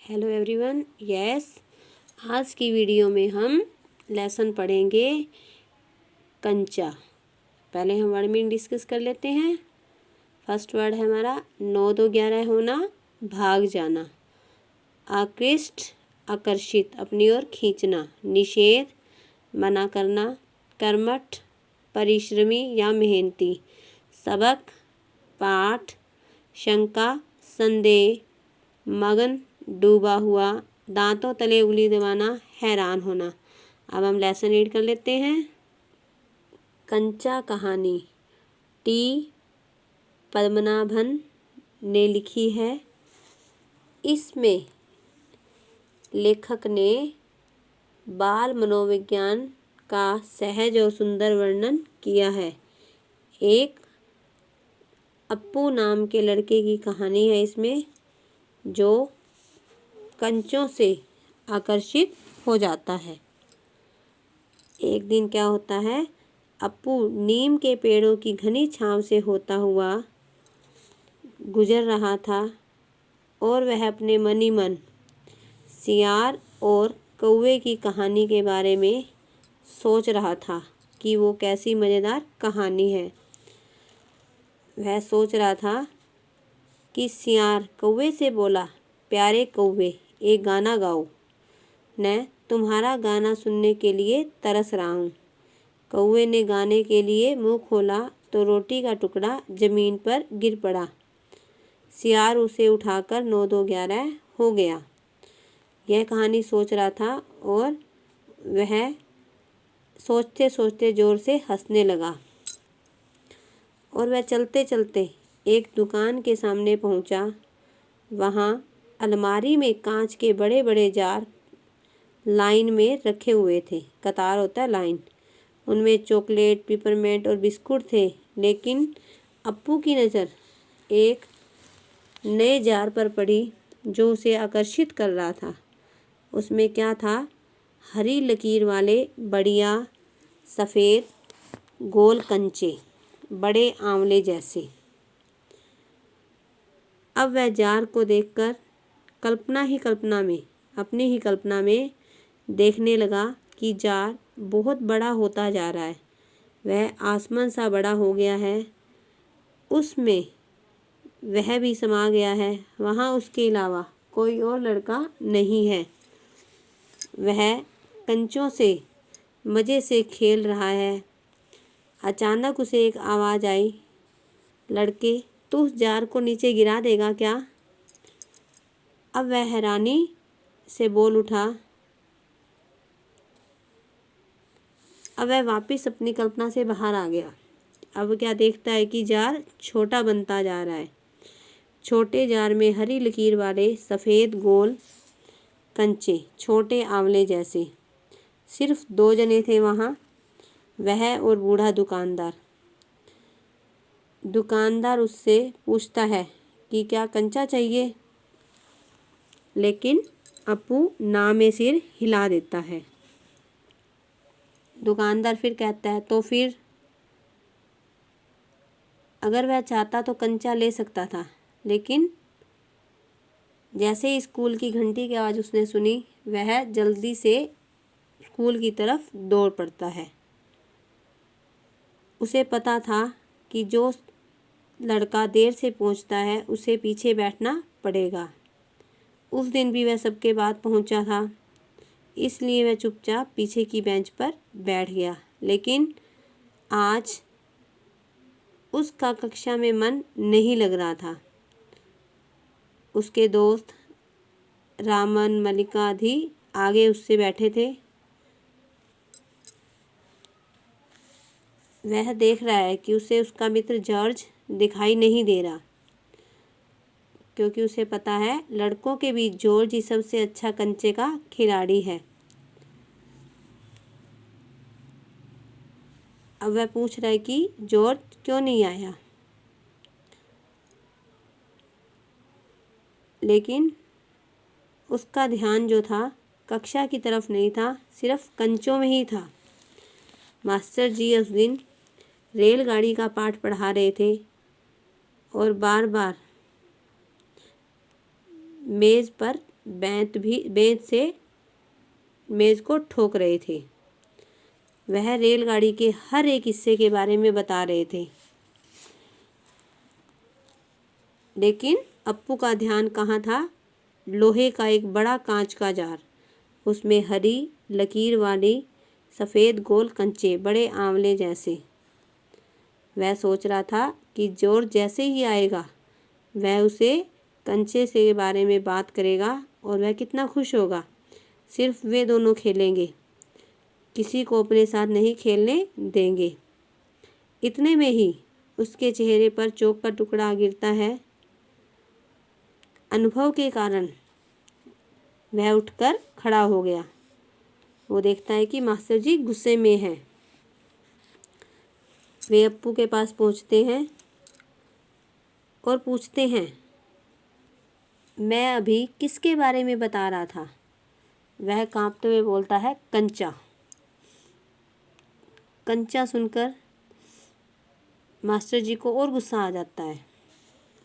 Hello everyone. Yes, आज की video में हम लेसन पढ़ेंगे कंचा। पहले हम वर्ड मीनिंग डिस्कस कर लेते हैं। फर्स्ट वर्ड है हमारा 9 2 11 होना, भाग जाना। आकृष्ट आकर्षित, अपनी ओर खींचना। निषेध मना करना। कर्मठ परिश्रमी या मेहनती। सबक पाठ। शंका संदेह। मगन डूबा हुआ। दांतों तले उंगली दबाना, हैरान होना। अब हम लेसन रीड कर लेते हैं। कंचा कहानी टी पद्मनाभन ने लिखी है। इसमें लेखक ने बाल मनोविज्ञान का सहज और सुंदर वर्णन किया है। एक अप्पू नाम के लड़के की कहानी है इसमें, जो कंचों से आकर्षित हो जाता है। एक दिन क्या होता है, अप्पू नीम के पेड़ों की घनी छांव से होता हुआ गुजर रहा था और वह अपने मन ही मन सियार और कौवे की कहानी के बारे में सोच रहा था कि वो कैसी मज़ेदार कहानी है। वह सोच रहा था कि सियार कौवे से बोला, प्यारे कौवे एक गाना गाओ, मैं तुम्हारा गाना सुनने के लिए तरस रहा हूँ। कौवे ने गाने के लिए मुंह खोला तो रोटी का टुकड़ा जमीन पर गिर पड़ा। सियार उसे उठाकर 9 2 11 हो गया। यह कहानी सोच रहा था और वह सोचते सोचते ज़ोर से हंसने लगा और वह चलते चलते एक दुकान के सामने पहुंचा। वहां अलमारी में कांच के बड़े बड़े जार लाइन में रखे हुए थे। कतार होता है लाइन। उनमें चॉकलेट, पिपरमेंट और बिस्कुट थे। लेकिन अप्पू की नज़र एक नए जार पर पड़ी जो उसे आकर्षित कर रहा था। उसमें क्या था, हरी लकीर वाले बढ़िया सफ़ेद गोल कंचे, बड़े आंवले जैसे। अब वह जार को देखकर अपनी ही कल्पना में देखने लगा कि जार बहुत बड़ा होता जा रहा है। वह आसमान सा बड़ा हो गया है। उसमें वह भी समा गया है। वहाँ उसके अलावा कोई और लड़का नहीं है। वह कंचों से मज़े से खेल रहा है। अचानक उसे एक आवाज़ आई, लड़के तू उस जार को नीचे गिरा देगा क्या? अब वह हैरानी से बोल उठा। अब वह वापस अपनी कल्पना से बाहर आ गया। अब क्या देखता है कि जार छोटा बनता जा रहा है। छोटे जार में हरी लकीर वाले सफ़ेद गोल कंचे, छोटे आंवले जैसे। सिर्फ 2 जने थे वहाँ, वह और बूढ़ा दुकानदार। दुकानदार उससे पूछता है कि क्या कंचा चाहिए, लेकिन अप्पू ना में सिर हिला देता है। दुकानदार फिर कहता है, तो फिर अगर वह चाहता तो कंचा ले सकता था। लेकिन जैसे ही स्कूल की घंटी की आवाज़ उसने सुनी, वह जल्दी से स्कूल की तरफ दौड़ पड़ता है। उसे पता था कि जो लड़का देर से पहुंचता है उसे पीछे बैठना पड़ेगा। उस दिन भी वह सबके बाद पहुंचा था, इसलिए वह चुपचाप पीछे की बेंच पर बैठ गया। लेकिन आज उसका कक्षा में मन नहीं लग रहा था। उसके दोस्त रामन, मलिका भी आगे उससे बैठे थे। वह देख रहा है कि उसे उसका मित्र जॉर्ज दिखाई नहीं दे रहा, क्योंकि उसे पता है लड़कों के बीच जॉर्ज ही सबसे अच्छा कंचे का खिलाड़ी है। अब वह पूछ रहा है कि जॉर्ज क्यों नहीं आया, लेकिन उसका ध्यान जो था कक्षा की तरफ नहीं था, सिर्फ कंचों में ही था। मास्टर जी उस दिन रेलगाड़ी का पाठ पढ़ा रहे थे और बार बार मेज़ पर बेंत से मेज को ठोक रहे थे। वह रेलगाड़ी के हर एक हिस्से के बारे में बता रहे थे, लेकिन अप्पू का ध्यान कहाँ था? लोहे का एक बड़ा कांच का जार, उसमें हरी लकीर वाली सफ़ेद गोल कंचे, बड़े आंवले जैसे। वह सोच रहा था कि जॉर्ज जैसे ही आएगा वह उसे कंचे से बारे में बात करेगा और वह कितना खुश होगा। सिर्फ वे दोनों खेलेंगे, किसी को अपने साथ नहीं खेलने देंगे। इतने में ही उसके चेहरे पर चौक का टुकड़ा गिरता है। अनुभव के कारण वह उठकर खड़ा हो गया। वो देखता है कि मास्टर जी गुस्से में हैं। वे अप्पू के पास पहुंचते हैं और पूछते हैं, मैं अभी किसके बारे में बता रहा था? वह कांपते हुए बोलता है, कंचा। कंचा सुनकर मास्टर जी को और गुस्सा आ जाता है।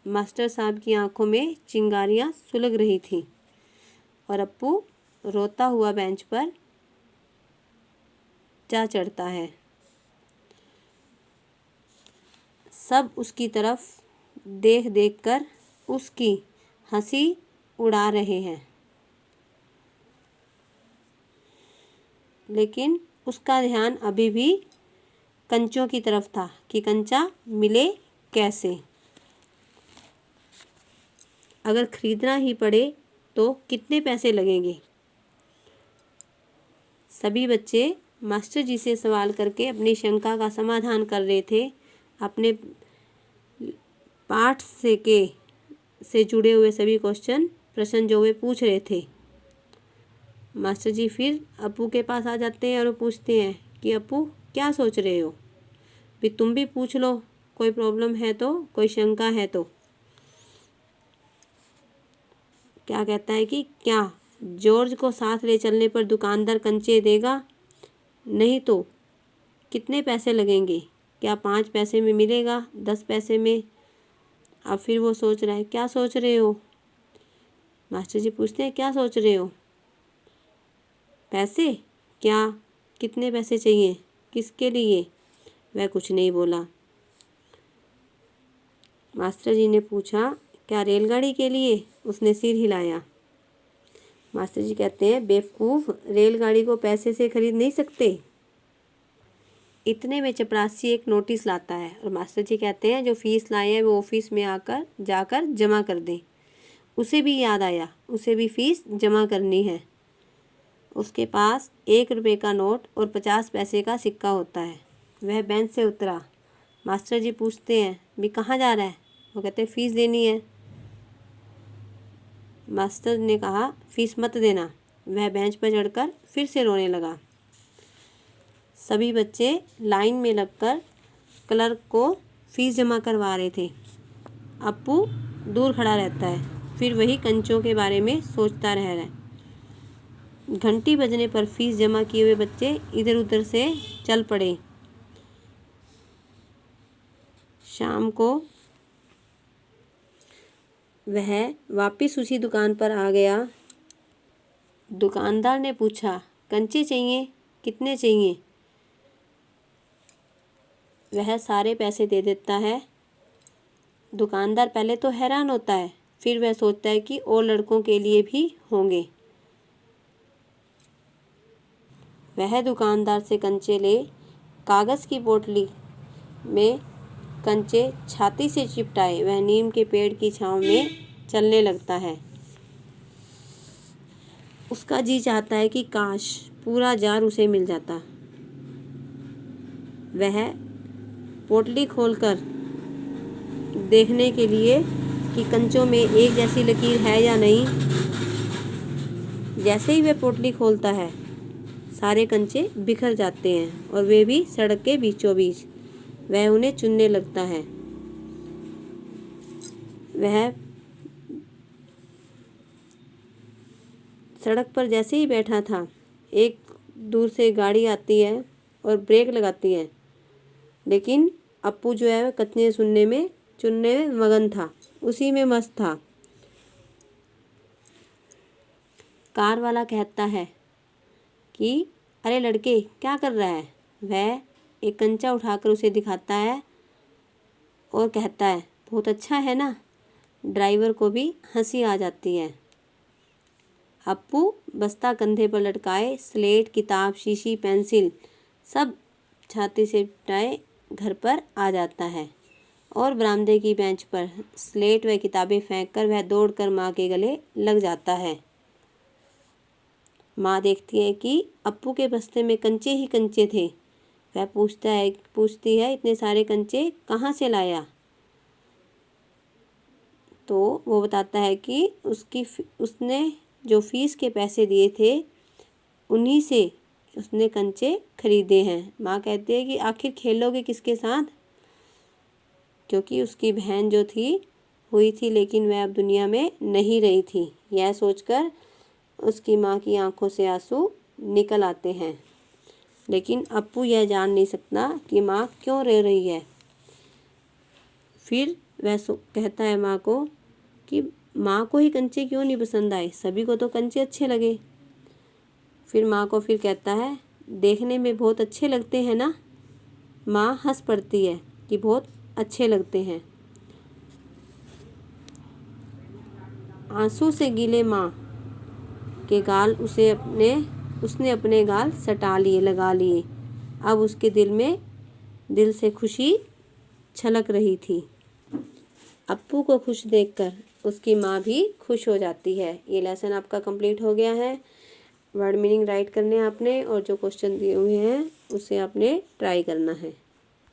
मास्टर साहब की आंखों में चिंगारियां सुलग रही थीं और अप्पू रोता हुआ बेंच पर जा चढ़ता है। सब उसकी तरफ देख देख कर उसकी हंसी उड़ा रहे हैं, लेकिन उसका ध्यान अभी भी कंचों की तरफ था कि कंचा मिले कैसे। अगर खरीदना ही पड़े तो कितने पैसे लगेंगे? सभी बच्चे मास्टर जी से सवाल करके अपनी शंका का समाधान कर रहे थे। अपने पाठ से जुड़े हुए सभी प्रश्न जो वे पूछ रहे थे। मास्टर जी फिर अप्पू के पास आ जाते हैं और पूछते हैं कि अप्पू क्या सोच रहे हो? भी तुम भी पूछ लो, कोई प्रॉब्लम है तो, कोई शंका है तो। क्या कहता है कि क्या जॉर्ज को साथ ले चलने पर दुकानदार कंचे देगा? नहीं तो कितने पैसे लगेंगे? क्या 5 पैसे में मिलेगा, 10 पैसे में? अब फिर वो सोच रहा है, क्या सोच रहे हो? मास्टर जी पूछते हैं, क्या सोच रहे हो? पैसे? क्या? कितने पैसे चाहिए? किसके लिए? वह कुछ नहीं बोला। मास्टर जी ने पूछा, क्या रेलगाड़ी के लिए? उसने सिर हिलाया। मास्टर जी कहते हैं, बेवकूफ़, रेलगाड़ी को पैसे से खरीद नहीं सकते। इतने में चपरासी एक नोटिस लाता है और मास्टर जी कहते हैं, जो फीस लाए हैं वो ऑफिस में जाकर जमा कर दें। उसे भी याद आया, उसे भी फीस जमा करनी है। उसके पास 1 रुपये का नोट और 50 पैसे का सिक्का होता है। वह बेंच से उतरा। मास्टर जी पूछते हैं, भी कहाँ जा रहा है? वो कहते हैं, फ़ीस देनी है। मास्टर ने कहा, फ़ीस मत देना। वह बेंच पर चढ़कर फिर से रोने लगा। सभी बच्चे लाइन में लगकर क्लर्क को फ़ीस जमा करवा रहे थे। अप्पू दूर खड़ा रहता है, फिर वही कंचों के बारे में सोचता रह रहा है। घंटी बजने पर फ़ीस जमा किए हुए बच्चे इधर उधर से चल पड़े। शाम को वह वापस उसी दुकान पर आ गया। दुकानदार ने पूछा, कंचे चाहिए? कितने चाहिए? वह सारे पैसे दे देता है। दुकानदार पहले तो हैरान होता है, फिर वह सोचता है कि और लड़कों के लिए भी होंगे। वह दुकानदार से कंचे ले कागज़ की पोटली में कंचे छाती से चिपटाए वह नीम के पेड़ की छांव में चलने लगता है। उसका जी चाहता है कि काश पूरा जार उसे मिल जाता। वह पोटली खोलकर देखने के लिए कि कंचों में एक जैसी लकीर है या नहीं। जैसे ही वह पोटली खोलता है, सारे कंचे बिखर जाते हैं और वे भी सड़क के बीचों बीच। वह उन्हें चुनने लगता है। वह सड़क पर जैसे ही बैठा था, एक दूर से गाड़ी आती है और ब्रेक लगाती है, लेकिन अप्पू जो है वह कथने चुनने में मगन था, उसी में मस्त था। कार वाला कहता है कि अरे लड़के क्या कर रहा है। वह एक कंचा उठाकर उसे दिखाता है और कहता है बहुत अच्छा है ना। ड्राइवर को भी हंसी आ जाती है। अप्पू बस्ता कंधे पर लटकाए स्लेट, किताब, शीशी, पेंसिल सब छाती से टाए घर पर आ जाता है और बरामदे की बेंच पर स्लेट व किताबें फेंककर वह दौड़कर माँ के गले लग जाता है। माँ देखती है कि अप्पू के बस्ते में कंचे ही कंचे थे। वह पूछती है इतने सारे कंचे कहाँ से लाया। तो वो बताता है कि उसने जो फीस के पैसे दिए थे उन्हीं से उसने कंचे खरीदे हैं। माँ कहती है कि आखिर खेलोगे किसके साथ, क्योंकि उसकी बहन जो थी हुई थी लेकिन वह अब दुनिया में नहीं रही थी। यह सोचकर उसकी माँ की आंखों से आंसू निकल आते हैं, लेकिन अप्पू यह जान नहीं सकता कि माँ क्यों रो रही है। फिर वह कहता है माँ को कि माँ को ही कंचे क्यों नहीं पसंद आए, सभी को तो कंचे अच्छे लगे। फिर माँ को फिर कहता है देखने में बहुत अच्छे लगते हैं ना। माँ हंस पड़ती है कि बहुत अच्छे लगते हैं। आंसू से गीले माँ के गाल उसने अपने गाल सटा लिए, लगा लिए। अब उसके दिल से खुशी छलक रही थी। अप्पू को खुश देखकर उसकी माँ भी खुश हो जाती है। ये लेसन आपका कंप्लीट हो गया है। वर्ड मीनिंग राइट करने आपने और जो क्वेश्चन दिए हुए हैं उसे आपने ट्राई करना है।